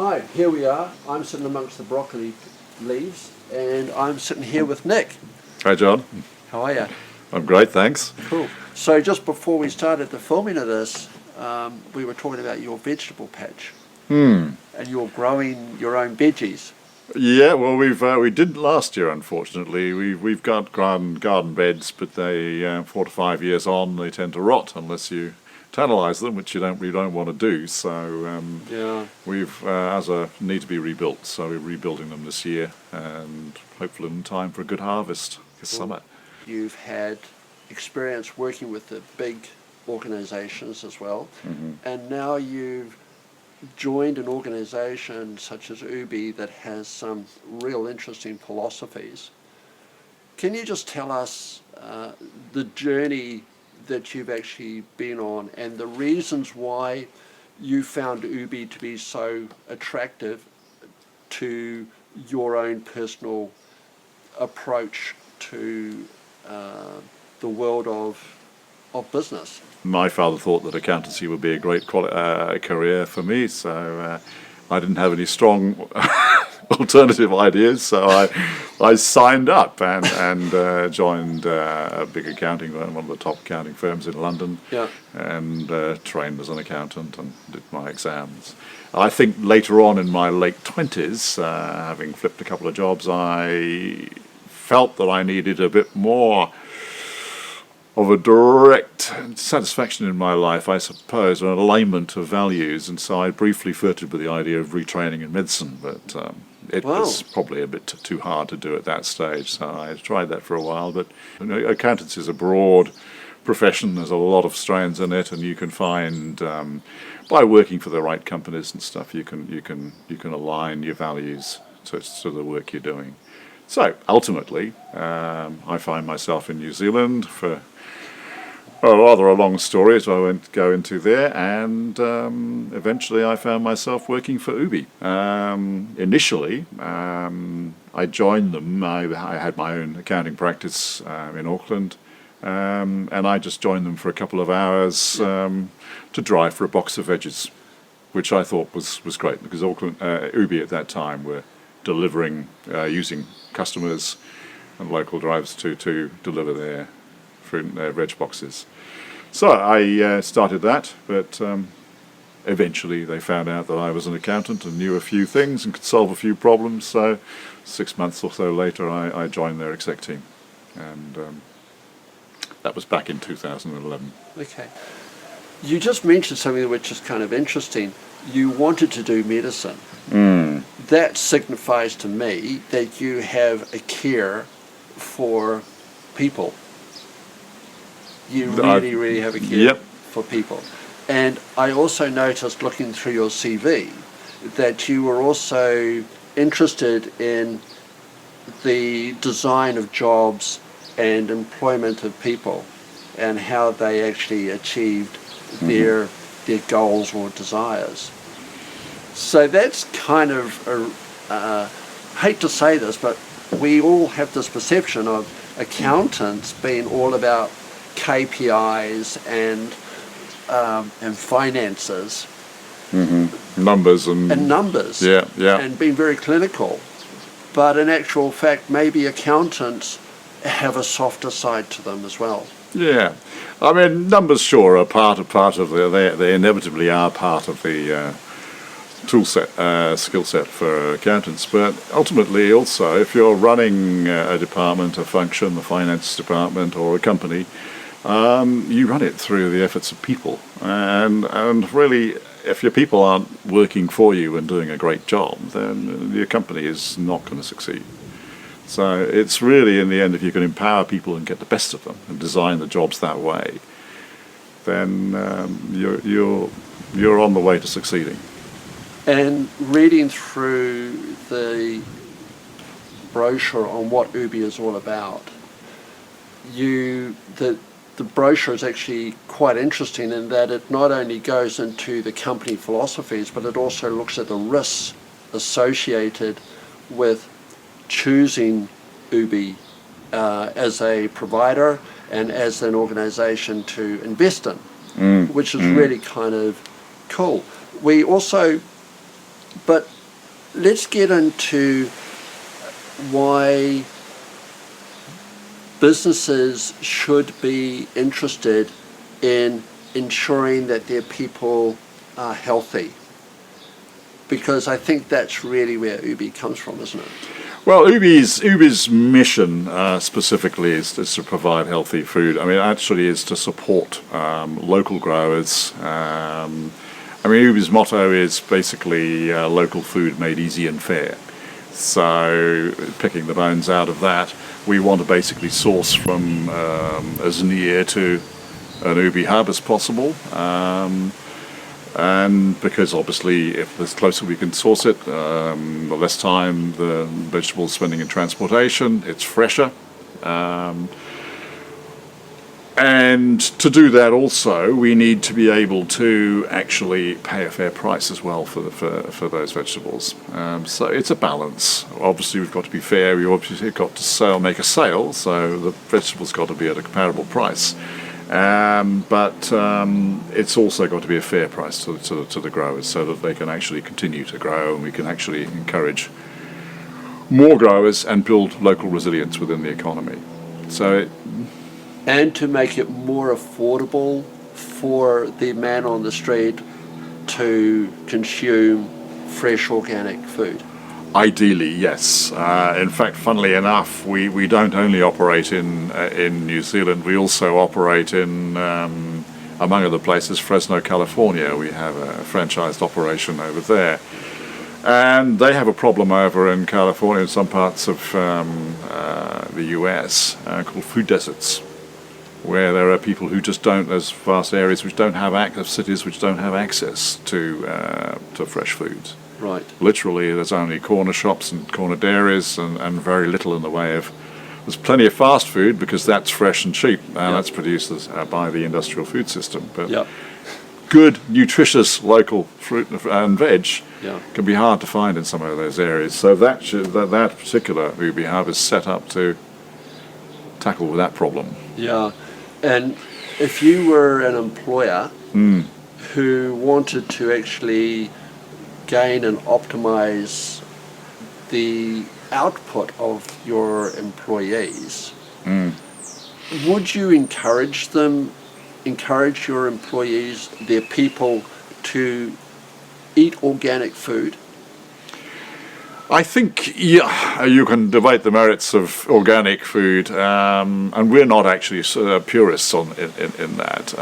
Hi, here we are. I'm sitting amongst the broccoli leaves, and I'm sitting here with Nick. Hi, John. How are you? I'm great, thanks. Cool. So just before we started the filming of this, we were talking about your vegetable patch. And you're growing your own veggies. Yeah, well, we didn't last year, unfortunately. We've got garden beds, but they 4 to 5 years on, they tend to rot unless you tannalise them, which you don't want to do. So we've need to be rebuilt. So we're rebuilding them this year, and hopefully in time for a good harvest this summer. You've had experience working with the big organisations as well, and now you've joined an organisation such as Ubi that has some real interesting philosophies. Can you just tell us the journey that you've actually been on and the reasons why you found Ubi to be so attractive to your own personal approach to the world of business? My father thought that accountancy would be a great career for me, so I didn't have any strong alternative ideas, so I signed up and joined a big accounting firm, one of the top accounting firms in London, and trained as an accountant and did my exams. I think later on in my late 20s, having flipped a couple of jobs, I felt that I needed a bit more of a direct satisfaction in my life, I suppose, an alignment of values, and so I briefly flirted with the idea of retraining in medicine, but it was probably a bit too hard to do at that stage, so I tried that for a while. But accountancy is a broad profession, there's a lot of strands in it, and you can find, by working for the right companies and stuff, you can align your values to the work you're doing. So ultimately, I find myself in New Zealand for rather a long story, so I won't go into there, and eventually I found myself working for Ubi. Initially, I joined them. I had my own accounting practice in Auckland, and I just joined them for a couple of hours to drive for a box of veggies, which I thought was great, because Auckland, Ubi at that time were delivering, using customers and local drivers to deliver their fruit and their veg boxes. So I started that, but eventually they found out that I was an accountant and knew a few things and could solve a few problems, so 6 months or so later I joined their exec team, and that was back in 2011. Okay. You just mentioned something which is kind of interesting. You wanted to do medicine. That signifies to me that you have a care for people. You really have a care for people. And I also noticed, looking through your CV, that you were also interested in the design of jobs and employment of people and how they actually achieved their goals or desires. So that's kind of, hate to say this, but we all have this perception of accountants being all about KPIs and finances, numbers and numbers, and being very clinical. But in actual fact, maybe accountants have a softer side to them as well. Yeah, I mean, numbers sure are part of they inevitably are part of the tool set, skill set for accountants, but ultimately also if you're running a department, a function, the finance department or a company, you run it through the efforts of people, and really if your people aren't working for you and doing a great job, then your company is not going to succeed. So it's really, in the end, if you can empower people and get the best of them and design the jobs that way, then you're on the way to succeeding. And reading through the brochure on what Ubi is all about, the brochure is actually quite interesting in that it not only goes into the company philosophies, but it also looks at the risks associated with choosing Ubi as a provider and as an organisation to invest in, which is really kind of cool. We also But let's get into why businesses should be interested in ensuring that their people are healthy. Because I think that's really where Ubi comes from, isn't it? Well, Ubi's mission specifically is to provide healthy food. I mean, actually is to support local growers. Ubi's motto is basically local food made easy and fair. So, picking the bones out of that, we want to basically source from as near to an Ubi hub as possible. And because obviously if the closer we can source it, the less time the vegetable's spending in transportation, it's fresher. And to do that also, we need to be able to actually pay a fair price as well for those vegetables. So it's a balance. Obviously we've got to be fair, we've obviously got to make a sale, so the vegetables got to be at a comparable price. But it's also got to be a fair price to the growers so that they can actually continue to grow and we can actually encourage more growers and build local resilience within the economy. And to make it more affordable for the man on the street to consume fresh organic food. Ideally, yes. In fact, funnily enough, we don't only operate in New Zealand. We also operate in, among other places, Fresno, California. We have a franchised operation over there, and they have a problem over in California and some parts of the U.S. Called food deserts, where there are people who just don't, there's vast areas which don't have cities which don't have access to fresh foods. Right. Literally, there's only corner shops and corner dairies and very little in the way of... There's plenty of fast food because that's fresh and cheap, and that's produced by the industrial food system. But good, nutritious local fruit and veg can be hard to find in some of those areas. So that particular Ubi hub is set up to tackle that problem. Yeah, and if you were an employer who wanted to actually gain and optimize the output of your employees, would you encourage your employees, their people, to eat organic food? I think, you can debate the merits of organic food, and we're not actually purists in that.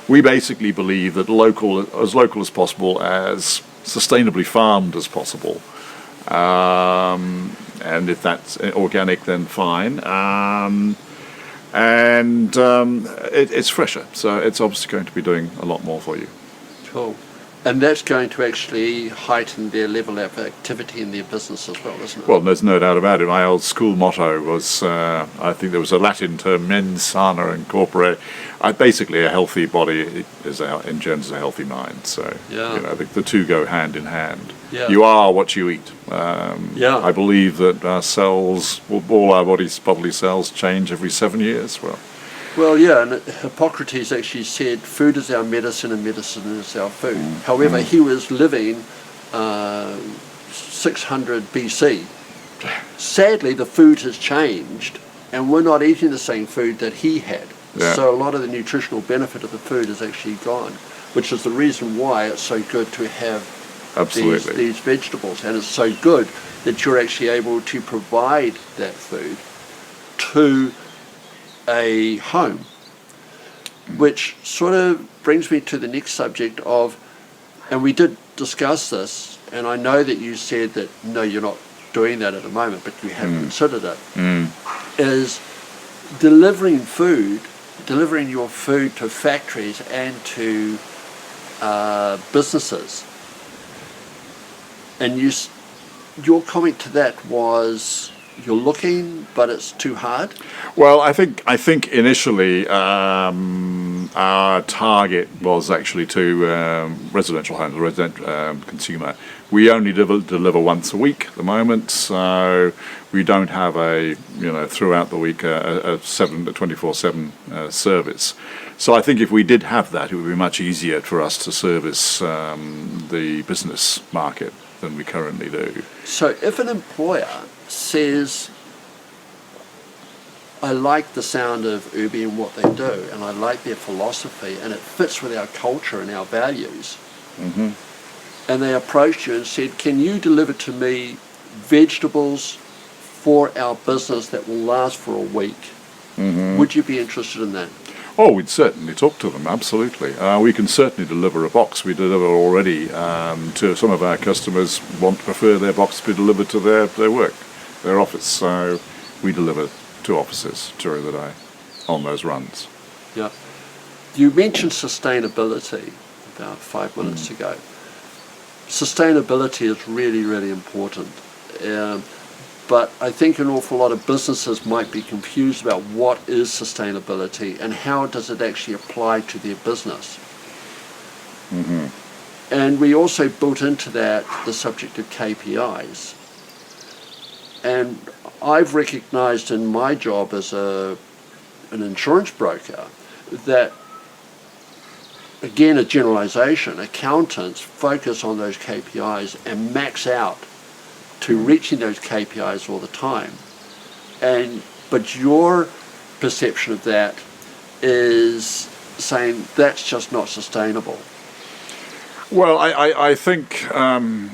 We basically believe that local as possible, as sustainably farmed as possible. And if that's organic, then fine. It's fresher, so it's obviously going to be doing a lot more for you. Cool. And that's going to actually heighten their level of activity in their business as well, isn't it? Well, there's no doubt about it. My old school motto was, I think there was a Latin term, mens sana in corpore. Basically, a healthy body engenders a healthy mind. So, the two go hand in hand. Yeah. You are what you eat. I believe that our cells, all our bodily cells, change every 7 years. Well, yeah, and Hippocrates actually said, food is our medicine and medicine is our food. However, he was living 600 BC. Sadly, the food has changed, and we're not eating the same food that he had. Yeah. So a lot of the nutritional benefit of the food is actually gone, which is the reason why it's so good to have these vegetables. And it's so good that you're actually able to provide that food to a home, which sort of brings me to the next subject of, and we did discuss this, and I know that you said that no, you're not doing that at the moment, but you have considered it, is delivering your food to factories and to businesses. And your comment to that was, you're looking, but it's too hard? Well, I think initially our target was actually to residential homes, consumer. We only deliver once a week at the moment, so we don't have throughout the week a 24/7 service. So I think if we did have that, it would be much easier for us to service the business market. than we currently do. So if an employer says, I like the sound of Ubi and what they do, and I like their philosophy, and it fits with our culture and our values, and they approached you and said, can you deliver to me vegetables for our business that will last for a week? Would you be interested in that? Oh, we'd certainly talk to them, absolutely. We can certainly deliver a box. We deliver already to some of our customers prefer their box to be delivered to their work, their office. So we deliver to offices during the day on those runs. Yeah. You mentioned sustainability about 5 minutes ago. Sustainability is really, really important. But I think an awful lot of businesses might be confused about what is sustainability and how does it actually apply to their business. And we also built into that the subject of KPIs. And I've recognized in my job as an insurance broker that, again, a generalization, accountants focus on those KPIs and max out to reaching those KPIs all the time. But your perception of that is saying that's just not sustainable. Well, I think,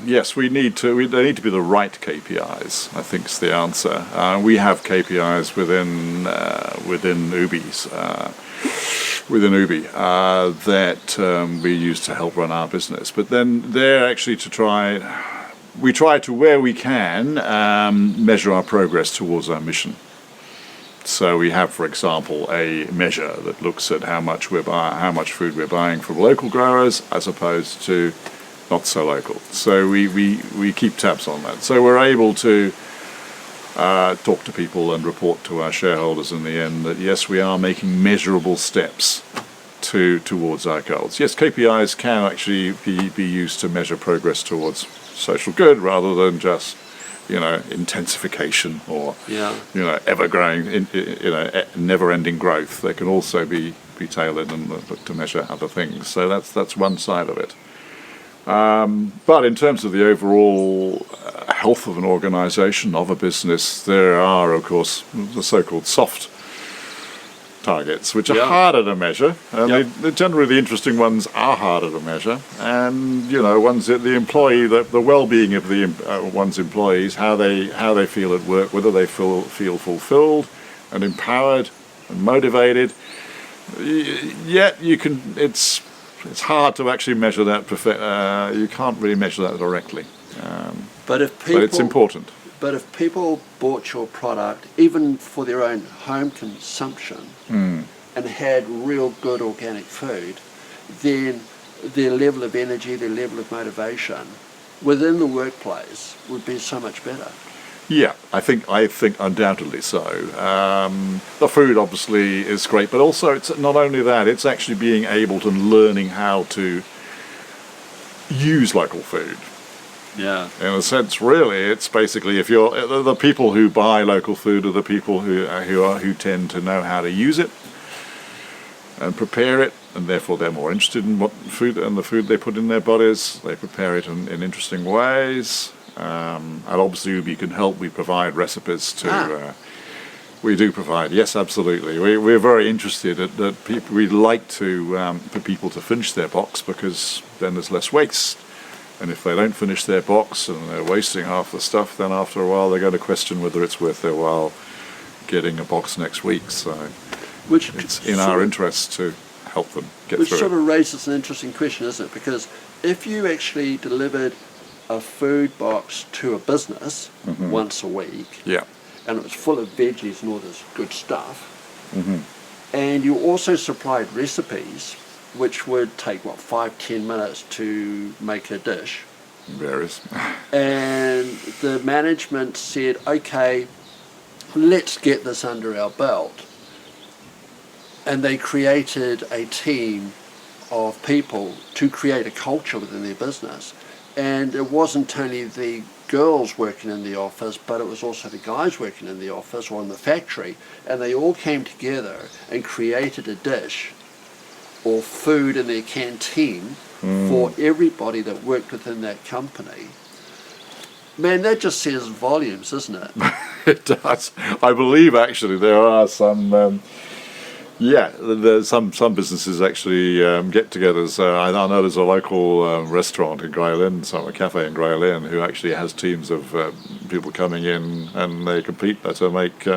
yes, they need to be the right KPIs, I think is the answer. We have KPIs within Ubi that we use to help run our business. But then they're actually we try to, where we can, measure our progress towards our mission. So we have, for example, a measure that looks at how much food we're buying from local growers as opposed to not so local. So we keep tabs on that. So we're able to talk to people and report to our shareholders in the end that yes, we are making measurable steps towards our goals. Yes, KPIs can actually be used to measure progress towards social good rather than just intensification or ever-growing, never-ending growth. They can also be tailored and look to measure other things. So that's one side of it. But in terms of the overall health of an organisation, of a business, there are, of course, the so-called soft targets, which are harder to measure, and generally the interesting ones are harder to measure. And ones that the employee, the well-being of one's employees, how they feel at work, whether they feel fulfilled and empowered and motivated. Yet it's hard to actually measure that. You can't really measure that directly. But it's important. But if people bought your product, even for their own home consumption, and had real good organic food, then their level of energy, their level of motivation within the workplace would be so much better. Yeah, I think undoubtedly so. The food obviously is great, but also it's not only that, it's actually being able to learning how to use local food. Yeah. In a sense, really, it's basically the people who buy local food are the people who tend to know how to use it and prepare it, and therefore they're more interested in what food and the food they put in their bodies. They prepare it in interesting ways, and obviously we can help. We provide recipes to. We do provide, yes, absolutely. We're very interested that people. We'd like for people to finish their box because then there's less waste. And if they don't finish their box and they're wasting half the stuff, then after a while they're going to question whether it's worth their while getting a box next week. So it's in our interest to help them get through it. Which sort of raises an interesting question, isn't it? Because if you actually delivered a food box to a business once a week, and it was full of veggies and all this good stuff, and you also supplied recipes, which would take, 5-10 minutes to make a dish. Varies. And the management said, okay, let's get this under our belt. And they created a team of people to create a culture within their business. And it wasn't only the girls working in the office, but it was also the guys working in the office or in the factory. And they all came together and created a dish or food in their canteen for everybody that worked within that company, Man, that just says volumes, doesn't it? It does. I believe actually there are some. There's some businesses actually get-togethers. I know there's a local restaurant in Grey Lynn, a cafe in Grey Lynn, who actually has teams of people coming in, and they compete to make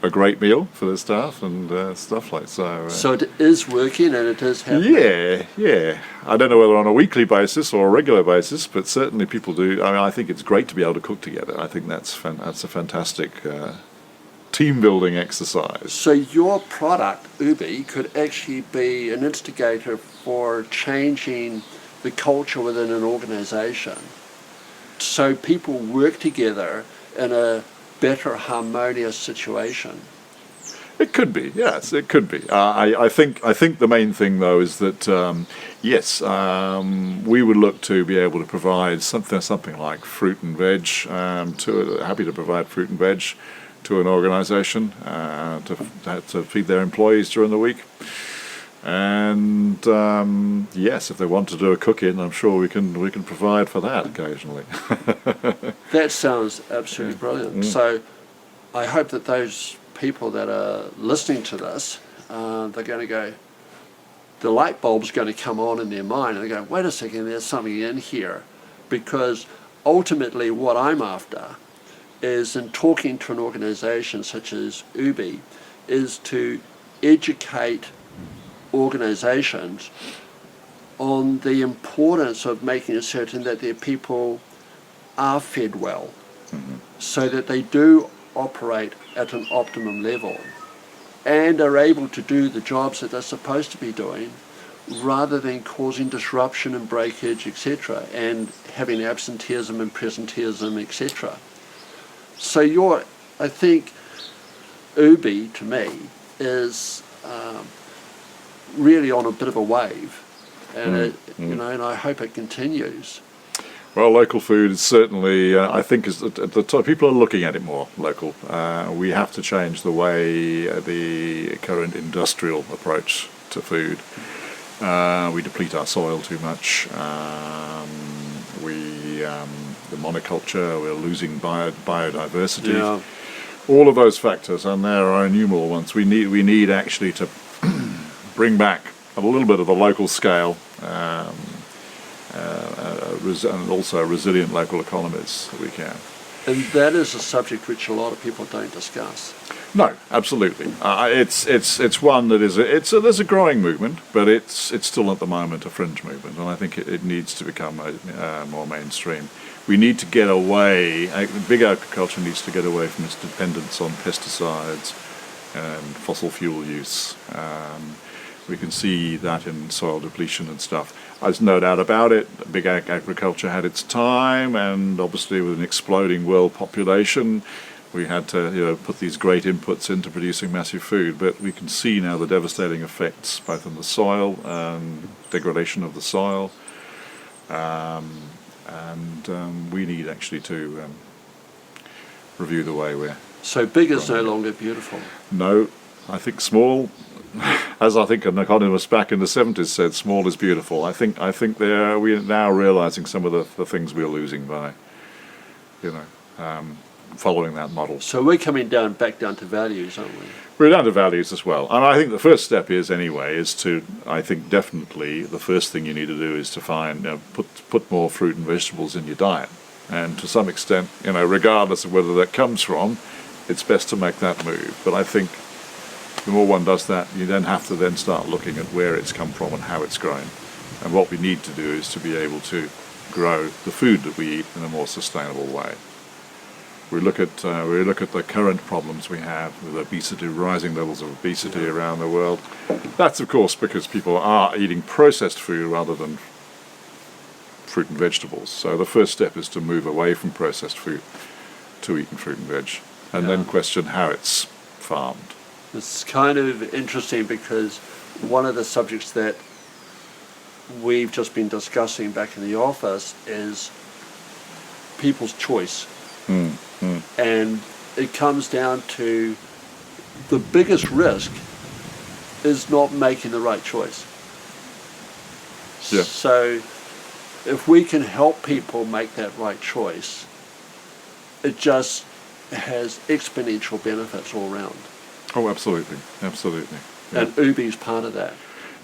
a great meal for their staff and stuff like so. So it is working and it is happening. Yeah. I don't know whether on a weekly basis or a regular basis, but certainly people do. I mean, I think it's great to be able to cook together. I think that's a fantastic team building exercise. So your product, Ubi, could actually be an instigator for changing the culture within an organisation. So people work together in a better harmonious situation. It could be, yes, it could be. I think the main thing though is that yes, we would look to be able to provide something like fruit and veg. Happy to provide fruit and veg to an organisation to feed their employees during the week. And yes, if they want to do a cook-in, I'm sure we can provide for that occasionally. That sounds absolutely brilliant. So I hope that those people that are listening to this, they're going to go, the light bulb's going to come on in their mind, and they go, wait a second, there's something in here. Because ultimately what I'm after is, in talking to an organisation such as Ubi, is to educate organisations on the importance of making certain that their people are fed well, so that they do operate at an optimum level and are able to do the jobs that they're supposed to be doing, rather than causing disruption and breakage, etc., and having absenteeism and presenteeism, etc. So I think Ubi, to me, is really on a bit of a wave, and and I hope it continues. Well, local food is certainly, I think, is at the top. People are looking at it more local. We have to change the way the current industrial approach to food. We deplete our soil too much. The monoculture, we're losing biodiversity. Yeah. All of those factors, and there are innumerable ones. We need actually to bring back a little bit of the local scale, and also resilient local economies that we can. And that is a subject which a lot of people don't discuss. No, absolutely. It's one that there's a growing movement, but it's still at the moment a fringe movement, and I think it needs to become more mainstream. We need to get away. Big agriculture needs to get away from its dependence on pesticides and fossil fuel use. We can see that in soil depletion and stuff. There's no doubt about it. Big agriculture had its time, and obviously with an exploding world population, we had to put these great inputs into producing massive food. But we can see now the devastating effects both on the soil and degradation of the soil, and we need actually to review the way we're. So big is no longer beautiful. No, I think small. As I think an economist back in the 70s said, small is beautiful. I think we're now realising some of the things we're losing by, following that model. So we're coming back down to values, aren't we? We're down to values as well. And I think the first step is I think definitely the first thing you need to do is to find, put more fruit and vegetables in your diet. And to some extent, regardless of whether that comes from, it's best to make that move. But I think the more one does that, you then have to then start looking at where it's come from and how it's grown. And what we need to do is to be able to grow the food that we eat in a more sustainable way. We look at the current problems we have with obesity, rising levels of obesity around the world. That's of course because people are eating processed food rather than fruit and vegetables. So the first step is to move away from processed food to eating fruit and veg, and then question how it's farmed. It's kind of interesting because one of the subjects that we've just been discussing back in the office is people's choice. And it comes down to the biggest risk is not making the right choice. Yeah. So if we can help people make that right choice, it just has exponential benefits all around. Oh, absolutely, absolutely. Yeah. And Ubi's part of that.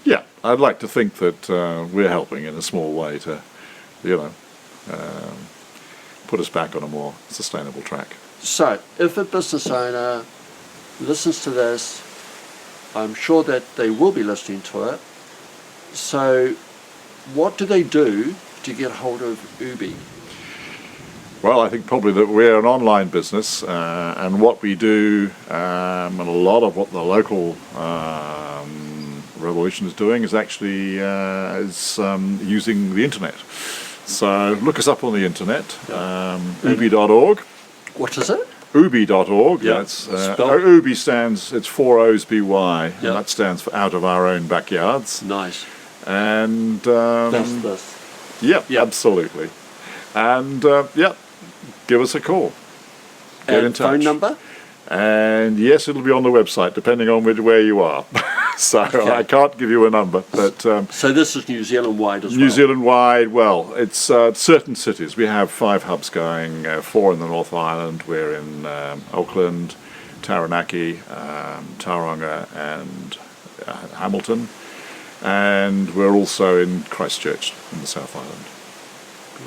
Yeah, I'd like to think that we're helping in a small way to, put us back on a more sustainable track. So, if a business owner listens to this, I'm sure that they will be listening to it. So, what do they do to get hold of Ubi? Well, I think probably that we're an online business, and what we do, and a lot of what the local revolution is doing is actually using the internet. So look us up on the internet, ubi.org. What is it? Ubi.org. Yeah. That's Ubi stands. It's 4 O's BY, and Yeah. that stands for out of our own backyards. Nice. And That's this. Yep, Yep. absolutely. And give us a call. Get And in touch. phone number? And yes, it'll be on the website, depending on where you are. So Okay. I can't give you a number, but So this is New Zealand-wide as well? New Zealand-wide, well, it's certain cities. We have 5 hubs going, 4 in the North Island. We're in Auckland, Taranaki, Tauranga and Hamilton. And we're also in Christchurch in the South Island.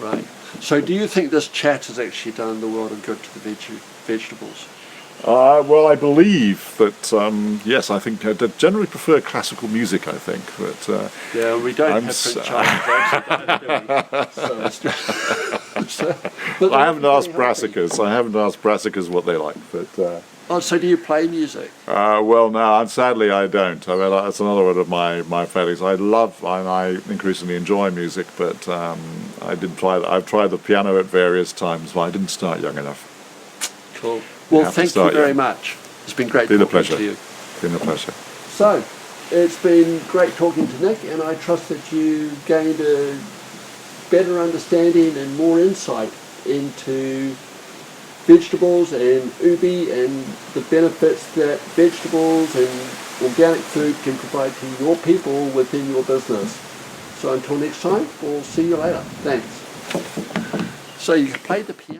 Right. So do you think this chat has actually done the world of good to the vegetables? Well, I believe that, yes, I think I generally prefer classical music, I think. But Yeah, we don't I'm have s- Prince Charles Jackson, but I haven't asked brassicas. brassicas. I haven't asked brassicas what they like. But Oh, so do you play music? well, no, sadly I don't. I mean, that's another one of my failings. I love and I increasingly enjoy music, but I've tried the piano at various times, but I didn't start young enough. Cool. Well, have to thank you start, very yeah. much. It's been great Been a talking pleasure. to you. Been a pleasure. So, it's been great talking to Nick, and I trust that you gained a better understanding and more insight into vegetables and Ubi and the benefits that vegetables and organic food can provide to your people within your business. So until next time, we'll see you later. Thanks. So you can play the piano.